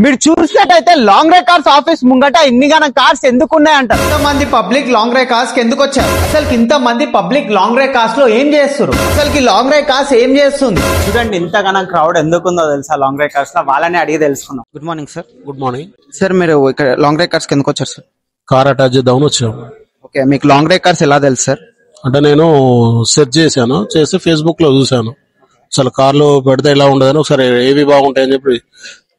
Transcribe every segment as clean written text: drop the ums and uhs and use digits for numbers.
మీరు చూసినట్టయితే long drive cars office ముంగట ఇన్నిగానం కార్స్ ఎందుకు ఉన్నాయంట. ఇంతమంది పబ్లిక్ లాంగ్ డ్రైవ్ కార్స్ కి ఎందుకు వచ్చారు? అసలు ఇంతమంది పబ్లిక్ లాంగ్ డ్రైవ్ కార్స్ లో ఏం చేస్తారు? అసలు లాంగ్ డ్రైవ్ కార్స్ ఏం చేస్తుంది? చూడండి ఇంతగానం క్రౌడ్ ఎందుకుందో తెలుసా లాంగ్ డ్రైవ్ కార్స్ లో, వాళ్ళని అడిగి తెలుసుకుందాం. Good morning sir. Good morning sir, మీరు ఇక్కడ లాంగ్ డ్రైవ్ కార్స్ కి ఎందుకు వచ్చారు సార్? కార్ అటాచ్ చేద్దామని వచ్చాము. ఓకే, మీకు లాంగ్ డ్రైవ్ కార్స్ ఎలా తెలుసు సార్? అంటే నేను సెర్చ్ చేసి ఫేస్బుక్ లో చూసాను, అసలు కార్లు పెడితే ఎలా ఉండదని ఒకసారి ఏవి బాగుంటాయని చెప్పి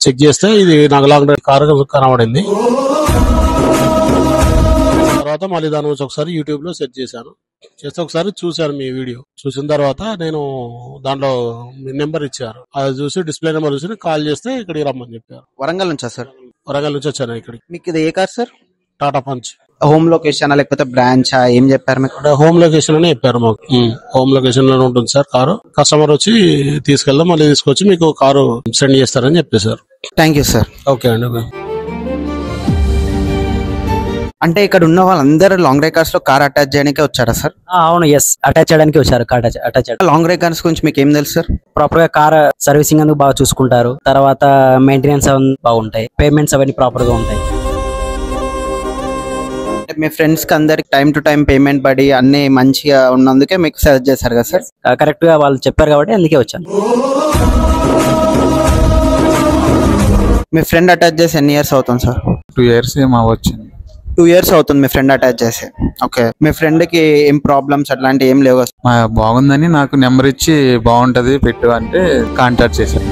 చెక్ చేస్తే ఇది నాకు లాంగ్ డ్రైవ్ కార్ కనబడింది. తర్వాత మళ్ళీ దాని గురించి ఒకసారి యూట్యూబ్ లో సెర్చ్ చేస్తే ఒకసారి చూశాను మీ వీడియో. చూసిన తర్వాత నేను దాంట్లో మీ నెంబర్ ఇచ్చారు, అది చూసి డిస్ప్లే నెంబర్ చూసి కాల్ చేస్తే ఇక్కడికి రమ్మని చెప్పారు. వరంగల్ నుంచా సార్? వరంగల్ నుంచి వచ్చాను ఇక్కడికి. మీకు ఇది ఏ car sir? Tata Punch. Home location లేకపోతే బ్రాంచా ఏం చెప్పారు మీకు? హోమ్ లొకేషన్ అనే చెప్పారు మాకు. హోమ్ లొకేషన్ లోనే ఉంటుంది సార్ కారు. కస్టమర్ వచ్చి తీసుకెళ్దాం, మళ్ళీ తీసుకొచ్చి మీకు కారు సెండ్ చేస్తారని చెప్పేశారు. Thank you sir. ఓకే అండి. అంటే ఇక్కడ ఉన్న వాళ్ళందరూ లాంగ్ డ్రైవ్ కార్స్ లో కార్ అటాచ్ చేయడానికి వచ్చారా సార్? అవును, ఎస్, అటాచ్ చేయడానికి వచ్చారు. అటాచ్ లాంగ్ డ్రైవ్ కార్స్ గురించి మీకు ఏం తెలుసు సార్? ప్రాపర్ గా కార్ సర్వీసింగ్ అందుకు బాగా చూసుకుంటారు, తర్వాత మెయింటెనెన్స్ అవన్నీ బాగుంటాయి, పేమెంట్స్ అవన్నీ ప్రాపర్ గా ఉంటాయి. మీ ఫ్రెండ్స్ కి అందరికి టైం టు టైం పేమెంట్ పడి అన్ని మంచిగా ఉన్నందుకే మీకు సజెస్ట్ చేశారు కదా సార్? కరెక్ట్ గా వాళ్ళు చెప్పారు కాబట్టి అందుకే వచ్చాను. మీ ఫ్రెండ్ అటాచ్ చేసి ఎన్ని ఇయర్స్ అవుతుంది సార్? 2 years ఏమో వచ్చింది. 2 years అవుతుంది మీ ఫ్రెండ్ అటాచ్ చేసి. ఓకే, మీ ఫ్రెండ్ కి ఏం ప్రాబ్లమ్స్ అట్లాంటి ఏం లేవు? బాగుందని నాకు నెంబర్ ఇచ్చి బాగుంటది పెట్టు అంటే కాంటాక్ట్ చేశాను.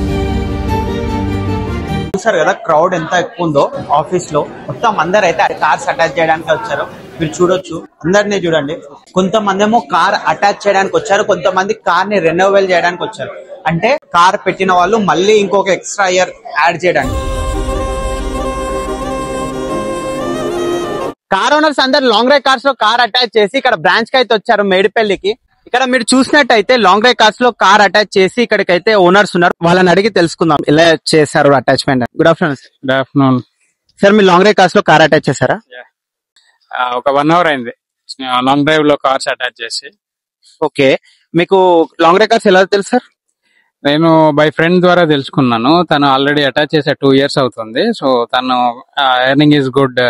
చూసారు కదా క్రౌడ్ ఎంత ఎక్కువ ఉందో ఆఫీస్ లో. మొత్తం అందరు అయితే కార్స్ అటాచ్ చేయడానికి వచ్చారు. మీరు చూడొచ్చు, అందరినీ చూడండి. కొంతమంది ఏమో కార్ అటాచ్ చేయడానికి వచ్చారు, కొంతమంది కార్ ని రెనోవేల్ చేయడానికి వచ్చారు. అంటే కార్ పెట్టిన వాళ్ళు మళ్ళీ ఇంకొక ఎక్స్ట్రా ఇయర్ యాడ్ చేయడానికి. కార్ ఓనర్స్ అందరు లాంగ్ డ్రైవ్ కార్స్ లో కార్ అటాచ్ చేసి ఇక్కడ బ్రాంచ్ కి అయితే వచ్చారు మేడిపల్లికి. ఇక్కడ మీరు చూసినట్టయితే లాంగ్ డ్రైవ్ కార్స్ లో కార్ అటాచ్ చేసి ఇక్కడికైతే ఓనర్స్ ఉన్నారు, వాళ్ళని అడిగి తెలుసుకుందాం ఎలా చేశారు attachment. Good afternoon. Good afternoon sir, మీరు లాంగ్ డ్రైవ్ కార్స్ లో కార్ అటాచ్ చేశారా? ఒక 1 hour అయింది లాంగ్ డ్రైవ్ లో కార్స్ అటాచ్ చేసి. ఓకే, మీకు లాంగ్ డ్రైవ్ కార్స్ ఎలా తెలుసు సార్? నేను బై ఫ్రెండ్ ద్వారా తెలుసుకున్నాను. తను ఆల్రెడీ అటాచ్ చేసే 2 years అవుతుంది. సో తను earning is good,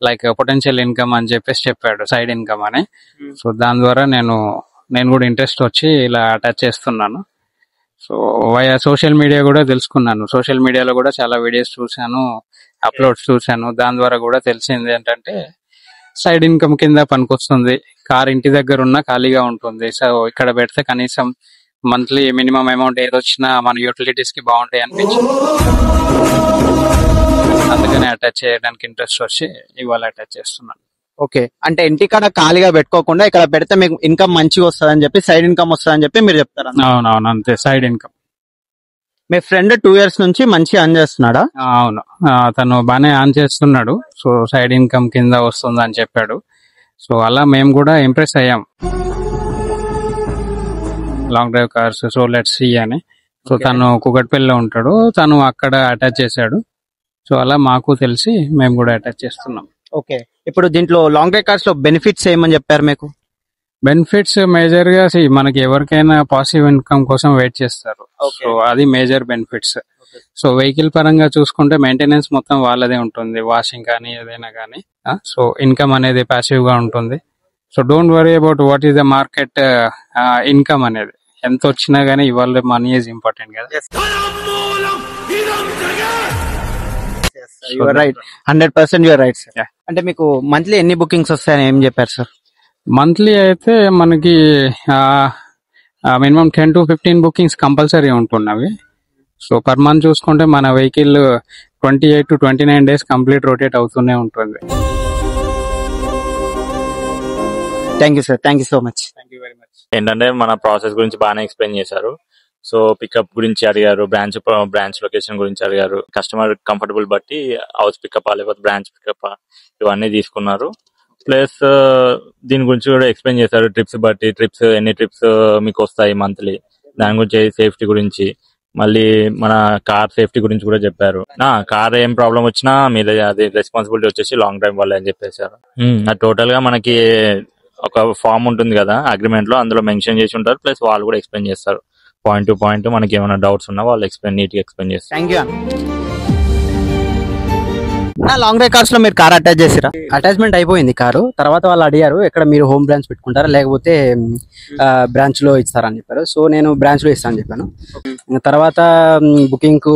like potential income అని చెప్పేసి చెప్పాడు, సైడ్ ఇన్కమ్ అని. సో దాని ద్వారా నేను కూడా ఇంట్రెస్ట్ వచ్చి ఇలా అటాచ్ చేస్తున్నాను. సో వయా సోషల్ మీడియా కూడా తెలుసుకున్నాను. సోషల్ మీడియాలో కూడా చాలా వీడియోస్ చూశాను, అప్లోడ్స్ చూశాను. దాని ద్వారా కూడా తెలిసింది ఏంటంటే సైడ్ ఇన్కమ్ కింద పనికొస్తుంది. కార్ ఇంటి దగ్గర ఉన్న ఖాళీగా ఉంటుంది. సో ఇక్కడ పెడితే కనీసం మంత్లీ మినిమం అమౌంట్ ఏదొచ్చినా మన యూటిలిటీస్ కి బాగుంటాయి అనిపించింది. అందుకని అటాచ్ చేయడానికి ఇంట్రెస్ట్ వచ్చి ఇవాళ అటాచ్ చేస్తున్నాను. ఓకే, అంటే ఇంటికాడ ఖాళీగా పెట్టుకోకుండా ఇక్కడ పెడితే మీకు ఇన్కమ్ మంచిగా వస్తుంది అని చెప్పి, సైడ్ ఇన్కమ్ వస్తుంది అని చెప్పి మీరు చెప్తారా? అవునవును, అంతే, సైడ్ ఇన్కమ్. మీ ఫ్రెండ్ 2 years నుంచి మంచిగా ఆన్ చేస్తున్నాడా? అవును, తను బాగానే ఆన్ చేస్తున్నాడు. సో సైడ్ ఇన్కమ్ కింద వస్తుంది అని చెప్పాడు. సో అలా మేము కూడా ఇంప్రెస్ అయ్యాం. Long drive cars, so let's see అని. సో తను కుకట్పల్లిలో ఉంటాడు, తను అక్కడ అటాచ్ చేశాడు. సో అలా మాకు తెలిసి మేము కూడా అటాచ్ చేస్తున్నాం. ఓకే, ఇప్పుడు దీంట్లో లాంగ్ డ్రైవ్ కార్స్ లో బెనిఫిట్స్ ఏమని చెప్పారు మీకు? బెనిఫిట్స్ మేజర్ గా మనకి ఎవరికైనా పాసివ్ ఇన్కమ్ కోసం వెయిట్ చేస్తారు. సో అది మేజర్ బెనిఫిట్స్. సో వెహికల్ పరంగా చూసుకుంటే మెయింటెనెన్స్ మొత్తం వాళ్ళదే ఉంటుంది, వాషింగ్ కానీ ఏదైనా కానీ. సో ఇన్కమ్ అనేది పాసివ్ గా ఉంటుంది. So don't worry about what is the market income అనేది. ఎంత వచ్చినా గానీ ఇవాళ మనీ ఈజ్ ఇంపార్టెంట్ కదా. Right, 100% you're right sir. అంటే మీకు మంత్లీ ఎన్ని బుకింగ్స్ వస్తాయని ఏం చెప్పారు సార్? మంత్లీ అయితే మనకి మినిమం 10 to 15 బుకింగ్స్ కంపల్సరీ ఉంటున్నవి. సో పర్ మంత్ చూసుకుంటే మన vehicle 28 to 29 days complete rotate అవుతూనే ఉంటుంది. Thank you sir, thank you so much. Thank you very much. ఏంటంటే మన ప్రాసెస్ గురించి బాగానే ఎక్స్ప్లెయిన్ చేశారు. సో పికప్ గురించి అడిగారు, బ్రాంచ్ లొకేషన్ గురించి అడిగారు, కస్టమర్ కంఫర్టబుల్ బట్టి హౌస్ పికప్ లేకపోతే బ్రాంచ్ పికప్ ఇవన్నీ తీసుకున్నారు. ప్లస్ దీని గురించి కూడా ఎక్స్ప్లెయిన్ చేశారు, ట్రిప్స్ ఎన్ని ట్రిప్స్ మీకు వస్తాయి మంత్లీ, దాని గురించి, సేఫ్టీ గురించి, మళ్ళీ మన కార్ సేఫ్టీ గురించి కూడా చెప్పారు. కార్ ఏం ప్రాబ్లం వచ్చినా మీద అది రెస్పాన్సిబిలిటీ వచ్చేసి లాంగ్ డ్రైవ్ వాళ్ళే అని చెప్పేశారు. టోటల్ గా మనకి ఒక ఫామ్ ఉంటుంది కదా అగ్రిమెంట్ లో, అందులో మెన్షన్ చేసి ఉంటారు. ప్లస్ వాళ్ళు కూడా ఎక్స్ప్లెయిన్ చేస్తారు పాయింట్ టు పాయింట్ మనకి ఏమైనా డౌట్స్ ఉన్నా వాళ్ళు నీట్ గా ఎక్స్ప్లెయిన్ చేస్తారు. థ్యాంక్ యూ అన్న. లాంగ్ డ్రైవ్ కార్స్ లో మీరు కార్ అటాచ్ చేసిరా? అటాచ్మెంట్ అయిపోయింది కారు. తర్వాత వాళ్ళు అడిగారు ఎక్కడ మీరు హోమ్ బ్రాంచ్ పెట్టుకుంటారా లేకపోతే బ్రాంచ్ లో ఇస్తారని చెప్పారు. సో నేను బ్రాంచ్ లో ఇస్తాను చెప్పాను. తర్వాత బుకింగ్ కు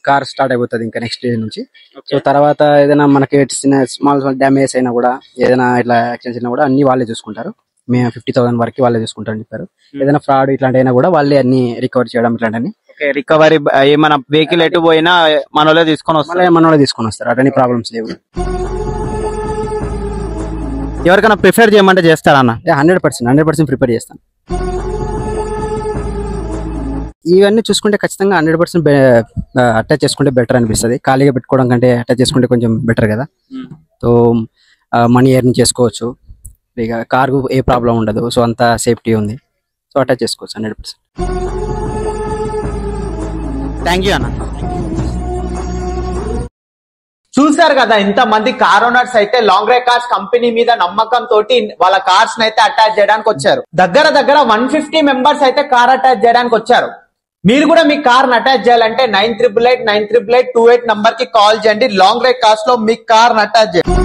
కార్ స్టార్ట్ అయిపోతుంది ఇంకా నెక్స్ట్ డే నుంచి. సో తర్వాత ఏదైనా మనకి చిన్న స్మాల్ డ్యామేజ్ అయినా కూడా ఏదైనా ఇట్లా యాక్సిడెంట్స్ అయినా కూడా అన్ని వాళ్ళే చూసుకుంటారు. మేము 50,000 వరకు వాళ్ళే చూసుకుంటారని చెప్పారు. ఏదైనా ఫ్రాడ్ ఇట్లాంటి అయినా కూడా వాళ్ళే అన్ని రికవర్ చేయడం ఇట్లాంటి రికవరీ ఏమైనా వెహికల్ ఎటు పోయినా మనోళ్ళే తీసుకొని వస్తారు. మనోళ్ళే తీసుకొని వస్తారు. అటన్ని ప్రాబ్లమ్స్ లేవు. ఎవరికైనా ప్రిఫర్ చేయమంటే చేస్తారన్న? 100% ప్రిపేర్ చేస్తాను. ఇవన్నీ చూసుకుంటే ఖచ్చితంగా 100% అటాచ్ చేసుకుంటే బెటర్ అనిపిస్తుంది. ఖాళీగా పెట్టుకోవడం కంటే అటాచ్ చేసుకుంటే కొంచెం బెటర్ కదా. సో మనీ ఎర్న్ చేసుకోవచ్చు. ఇక కార్కు ఏ ప్రాబ్లం ఉండదు. సో అంత సేఫ్టీ ఉంది. సో అటాచ్ చేసుకోవచ్చు 100%. థ్యాంక్ యూ అన్న. చూసారు కదా ఇంత మంది కార్ ఓనర్స్ అయితే లాంగ్ డ్రైవ్ కార్స్ కంపెనీ మీద నమ్మకం తోటి వాళ్ళ కార్స్ అయితే అటాచ్ చేయడానికి వచ్చారు. దగ్గర 150 మెంబర్స్ అయితే కార్ అటాచ్ చేయడానికి వచ్చారు. మీరు కూడా మీ కార్ అటాచ్ చేయాలంటే 9888988828 నంబర్ కి కాల్ చేయండి. లాంగ్ డ్రైవ్ కార్స్ లో మీ కార్ అటాచ్ చేయండి.